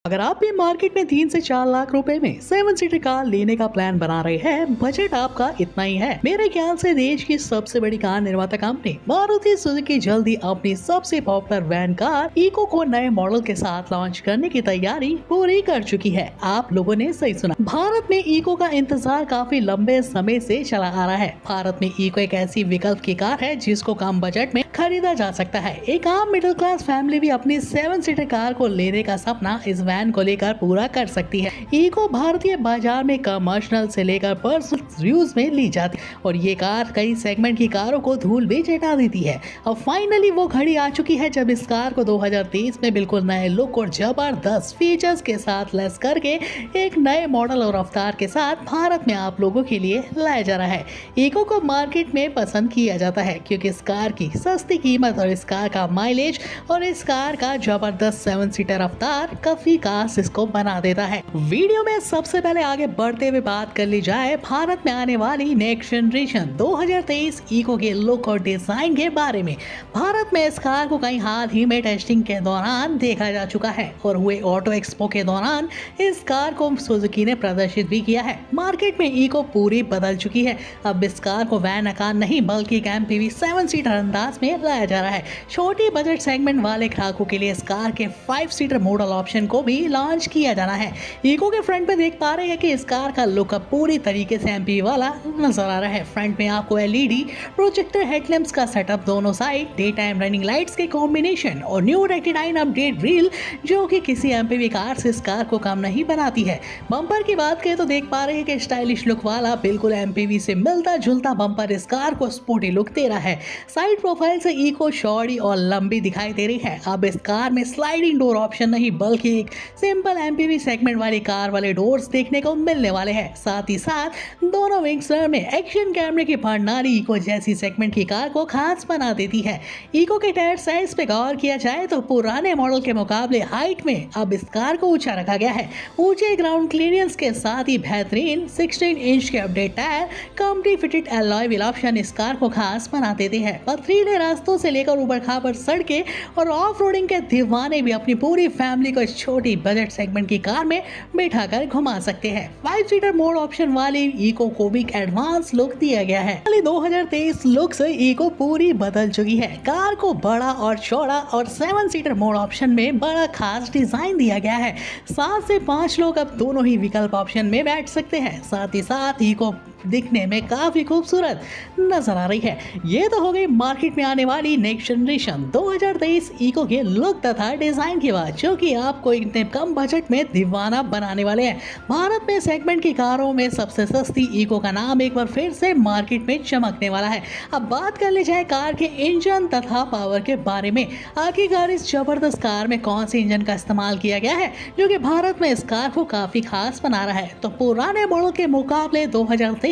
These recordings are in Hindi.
अगर आप भी मार्केट में 3 से 4 लाख रुपए में 7 सीटर कार लेने का प्लान बना रहे हैं, बजट आपका इतना ही है। मेरे ख्याल से देश की सबसे बड़ी कार निर्माता कंपनी मारुति सुजुकी जल्दी अपनी सबसे पॉपुलर वैन कार इको को नए मॉडल के साथ लॉन्च करने की तैयारी पूरी कर चुकी है। आप लोगों ने सही सुना, भारत में इको का इंतजार काफी लंबे समय से चला आ रहा है। भारत में इको एक ऐसी विकल्प की कार है जिसको कम बजट में खरीदा जा सकता है। एक आम मिडिल क्लास फैमिली भी अपनी 7 सीटर कार को लेने का सपना इस वैन को लेकर पूरा कर सकती है। इको भारतीय बाजार में कमर्शियल से लेकर पर्सनल यूज में ली जाती है और ये कार कई सेगमेंट की कारों को धूल भी चटा देती है। अब फाइनली वो घड़ी आ चुकी है जब इस कार को 2023 में बिल्कुल नए लुक और जबरदस्त फीचर्स के साथ लेस करके एक नए मॉडल और रफ्तार के साथ भारत में आप लोगों के लिए लाया जा रहा है। इको को मार्केट में पसंद किया जाता है क्योंकि इस कार की सस्ती कीमत और इस कार का माइलेज और इस कार का जबरदस्त 7 सीटर रफ्तार काफी खास इसको बना देता है। वीडियो में सबसे पहले आगे बढ़ते हुए बात कर ली जाए भारत में आने वाली नेक्स्ट जनरेशन 2023 इको के लुक और डिजाइन के बारे में। भारत में इस कार को कई हाल ही में टेस्टिंग के दौरान देखा जा चुका है और हुए ऑटो एक्सपो के दौरान इस कार को सुजुकी ने प्रदर्शित भी किया है। मार्केट में इको पूरी बदल चुकी है। अब इस कार को वैन आकार नहीं बल्कि एक एमपीवी 7 सीटर अंदाज में लाया जा रहा है। छोटी बजट सेगमेंट वाले ग्राहकों के लिए इस कार के 5 सीटर मॉडल ऑप्शन को भी लॉन्च किया जाना है। इको के फ्रंट पे देख पा रहे हैं कि इस कार का लुक अब पूरी तरीके से एमपीवी वाला नजर आ रहा है। फ्रंट में आपको एलईडी प्रोजेक्टर हेडलैम्प्स का सेटअप, दोनों side day time running lights के कॉम्बिनेशन और न्यू रेक्टिनाइन अपडेट ग्रिल जो कि किसी एमपीवी कार से इस कार को कम नहीं बनाती है। बम्पर की बात करें तो देख पा रहे हैं कि स्टाइलिश लुक वाला बिल्कुल एमपीवी से मिलता जुलता बम्पर इस कार को स्पोर्टी लुक दे रहा है। साइड प्रोफाइल से इको चौड़ी और लंबी दिखाई दे रही है। अब इस कार में स्लाइडिंग डोर ऑप्शन नहीं बल्कि एक सिंपल एमपीवी सेगमेंट वाली कार वाले डोर्स देखने को मिलने वाले हैं। साथ ही साथ दोनों विंग्स में एक्शन कैमरे की प्रणाली इको जैसी सेगमेंट की कार को खास बना देती है। इको के टायर साइज पे गौर किया जाए तो पुराने मॉडल के मुकाबले हाइट में अब इस कार को ऊंचा रखा गया है। ऊंचे ग्राउंड क्लियरेंस के साथ ही बेहतरीन 16 इंच के update tyre, company fitted alloy wheel option इस कार को खास बना देते हैं। पथरीले रास्तों से लेकर ऊबड़ खाबड़ सड़कें और ऑफ रोडिंग के दीवाने भी अपनी पूरी फैमिली को छोटी बजट सेगमेंट की कार में बैठाकर घुमा सकते हैं। 5 सीटर मोड ऑप्शन वाली इको को भी एडवांस लुक दिया गया है। 2023 लुक से इको पूरी बदल चुकी है। कार को बड़ा और चौड़ा और 7 सीटर मोड ऑप्शन में बड़ा खास डिजाइन दिया गया है। 7 से 5 लोग अब दोनों ही विकल्प ऑप्शन में बैठ सकते हैं। साथ ही साथ इको दिखने में काफी खूबसूरत नजर आ रही है। ये तो हो गई मार्केट में आने वाली नेक्स्ट जनरेशन 2023 इको के लुक तथा डिजाइन की बात, जो कि आपको इतने कम बजट में दीवाना बनाने वाले हैं। भारत में सेगमेंट की कारों में सबसे सस्ती इको का नाम एक बार फिर से मार्केट में चमकने वाला है। अब बात कर ली जाए कार के इंजन तथा पावर के बारे में। आखिरकार इस जबरदस्त कार में कौन से इंजन का इस्तेमाल किया गया है जो कि भारत में इस कार को काफी खास बना रहा है। तो पुराने मॉडल के मुकाबले 2023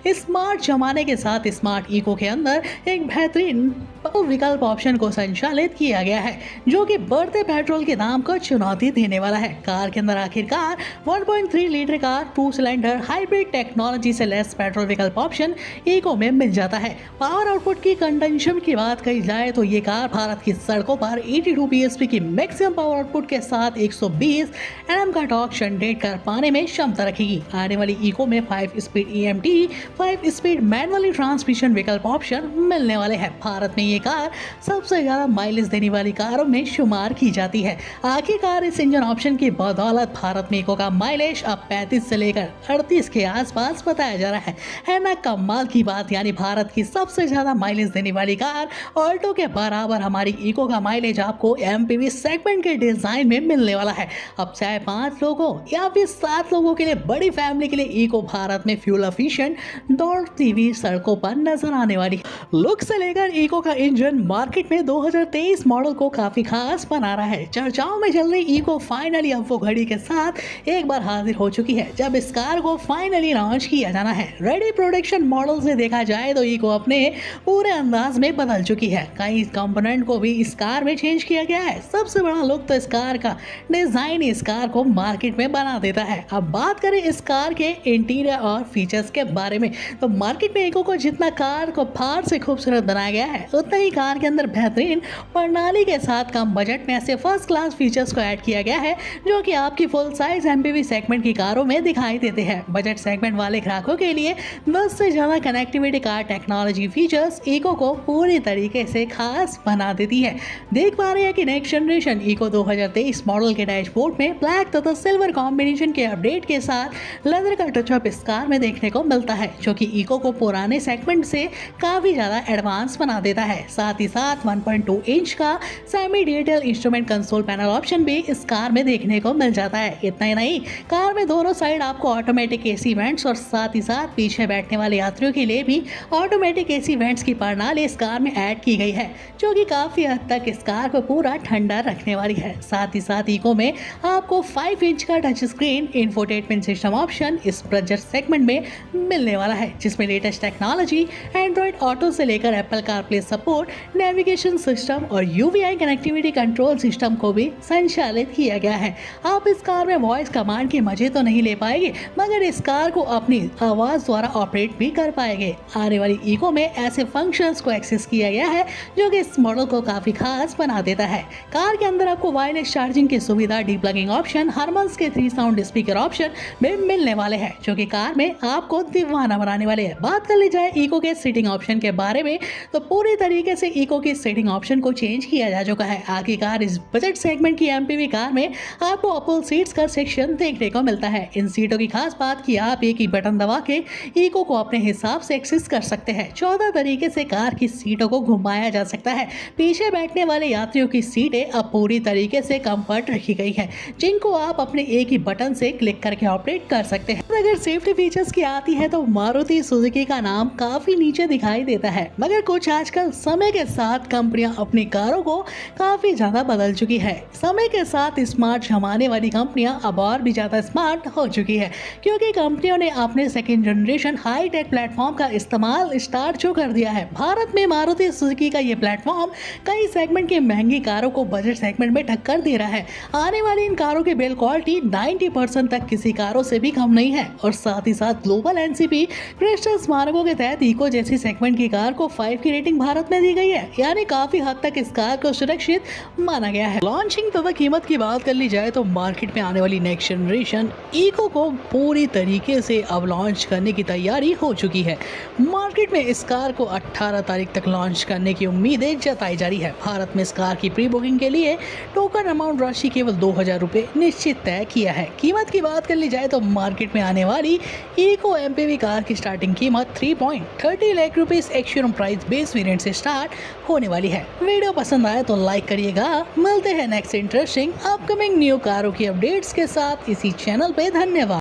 स्मार्ट जमाने के साथ स्मार्ट इको के अंदर एक बेहतरीन विकल्प ऑप्शन को संचालित किया गया है जो कि बढ़ते पेट्रोल के दाम को चुनौती देने वाला है। कार के अंदर आखिरकार 1.3 लीटर का 2 सिलेंडर हाइब्रिड टेक्नोलॉजी से लेस पेट्रोल विकल्प ऑप्शन इको में मिल जाता है। पावर आउटपुट की कंजम्पशन की बात कही जाए तो ये कार भारत की सड़कों पर 82 bhp की मैक्सिमम पावर आउटपुट के साथ 120 Nm का टॉर्क जनरेट कर पाने में क्षमता रखेगी। आने वाली इको में 5 speed EMT, 5 speed manually transmission विकल्प ऑप्शन मिलने वाले हैं। भारत में ये कार सबसे ज्यादा माइलेज देने वाली कारों में शुमार की जाती है। आखिरकार इस इंजन ऑप्शन की बदौलत भारत में इको का माइलेज अब 35 से लेकर 38 के आसपास बताया जा रहा है ना कमाल की बात। यानी भारत की सबसे ज्यादा माइलेज देने वाली कार ऑल्टो के बराबर हमारी इको का माइलेज आपको एमपीवी सेगमेंट के डिजाइन में मिलने वाला है। अब चाहे 5 लोगों या फिर 7 लोगों के लिए बड़ी फैमिली के लिए इको भारत में फ्यूल एफिशिएंट दौड़ती हुई सड़कों पर नजर आने वाली। लुक से लेकर इको का इंजन मार्केट में 2023 मॉडल को काफी खास बना रहा है। चर्चाओं में चल रही इको फाइनली अब वो घड़ी के साथ एक बार हाजिर हो चुकी है जब इस कार को फाइनली लॉन्च किया जाना है। रेडी प्रोडक्शन मॉडल से देखा जाए तो इको अपने पूरे अंदाज में बदल चुकी है। कई कंपोनेंट को भी इस कार में चेंज किया गया है। सबसे बड़ा लुक तो इस कार का डिजाइन इस कार को मार्केट में बना देता है। अब बात करें इस कार के इंटीरियर और फीचर्स के बारे में तो मार्केट में इको को जितना कार को बाहर से खूबसूरत बनाया गया है उतना ही कार के अंदर बेहतरीन प्रणाली के साथ कम बजट में ऐसे फर्स्ट क्लास फीचर्स को ऐड किया गया है जो कि आपकी फुल साइज एमपीवी सेगमेंट की कारों में दिखाई देते हैं। बजट सेगमेंट वाले ग्राहकों के लिए 10 से ज़्यादा connectivity car technology features eco को पूरी तरीके से खास बना देती है। देख पा रहे हैं कि नेक्स्ट जनरेशन इको 2023 मॉडल के डैशबोर्ड में ब्लैक तथा सिल्वर कॉम्बिनेशन के अपडेट के साथ लेदर का टचअप इस कार में देखने को मिलता है, जो कि इको को पुराने सेगमेंट से काफी ज्यादा एडवांस बना देता है। साथ ही साथ 1.2 इंच का semi digital instrument console panel option भी इस कार में देखने को मिल जाता है। इतना ही नहीं, कार में दोनों साइड आपको ऑटोमेटिक एसी वेंट्स और साथ ही साथ पीछे बैठने वाले यात्रियों के लिए भी ऑटोमेटिक एसी वेंट्स की प्रणाली इस कार में ऐड की गई है, जो कि काफी हद तक इस कार को पूरा ठंडा रखने वाली है। साथ ही साथ इको में आपको 5 इंच का touch screen infotainment system option इस बजट सेगमेंट में मिलने वाला है, जिसमें लेटेस्ट टेक्नोलॉजी एंड्रॉइड ऑटो से लेकर Apple CarPlay support, navigation system और यूवीआई कनेक्टिविटी कंट्रोल सिस्टम को भी संचालित किया गया है। आप इस कार में वॉइस कमांड के मजे तो नहीं ले पाएंगे, मगर इस कार को अपनी आवाज द्वारा ऑपरेट भी कर पाएंगे। आने वाली इको में ऐसे फंक्शंस को एक्सेस किया गया है जो कि इस मॉडल को काफी खास बना देता है। कार के अंदर आपको वायरलेस चार्जिंग की सुविधा, डीप्लगिंग ऑप्शन, हारमन्स के 3 साउंड स्पीकर ऑप्शन भी मिलने वाले हैं, जो कि कार में आपको दीवाना बनाने वाले हैं। बात कर ली जाए इको के सीटिंग ऑप्शन के बारे में, तो पूरी तरीके से इको की सीटिंग ऑप्शन को चेंज किया जा चुका है। आखिरकार इस बजट सेगमेंट की एमपीवी कार में आपको अपोल सीट्स का सेक्शन देखने को मिलता है। इन सीटों की खास बात कि आप एक ही बटन दबा के इको को अपने हिसाब से एक्सेस कर सकते हैं। 14 तरीके से कार की सीटों को घुमाया जा सकता है। पीछे बैठने वाले यात्रियों की सीटें अब पूरी तरीके से कंफर्ट रखी गई है, जिनको आप अपने एक ही बटन से क्लिक करके ऑपरेट कर सकते हैं। अगर सेफ्टी फीचर्स की आती है तो मारुति सुजुकी का नाम काफी नीचे दिखाई देता है, मगर कुछ आजकल समय के साथ कंपनियां अपनी कारों को काफी ज्यादा बदल चुकी है। समय के साथ स्मार्ट जमाने वाली कंपनियां अब और भी ज्यादा स्मार्ट हो चुकी है, क्योंकि कंपनियों ने अपने second generation high tech platform का इस्तेमाल स्टार्ट जो कर दिया है। भारत में मारुति सुजुकी का ये प्लेटफॉर्म कई सेगमेंट की महंगी कारों को बजट सेगमेंट में टक्कर दे रहा है। आने वाली इन कारों की बिल्ड क्वालिटी 90% तक किसी कारों से भी कम नहीं है, और साथ ही साथ ग्लोबल एनसीपी क्रिस्टल मानकों के तहत इको जैसी सेगमेंट की कार को 5 की रेटिंग भारत में दी गई है, यानी काफी हद तक इस कार को सुरक्षित माना गया है। लॉन्चिंग तथा कीमत की बात कर ली जाए तो मार्केट में आने वाली नेक्स्ट जनरेशन इको को पूरी तरीके से अब लॉन्च करने की तैयारी हो चुकी है। मार्केट में इस कार को 18 तारीख तक लॉन्च करने की उम्मीदें जताई जा रही है। भारत में इस कार की प्री बुकिंग के लिए टोकन अमाउंट राशि केवल 2000 रुपये निश्चित तय किया है। कीमत की बात कर ली जाए तो मार्केट में आने वाली इको एमपीवी कार की स्टार्टिंग कीमत 3.30 lakh rupees ex-showroom price base variant से स्टार्ट होने वाली है। वीडियो पसंद आए तो लाइक करिएगा। मिलते हैं नेक्स्ट इंटरेस्टिंग अपकमिंग न्यू कारों की अपडेट्स के साथ इसी चैनल पे। धन्यवाद।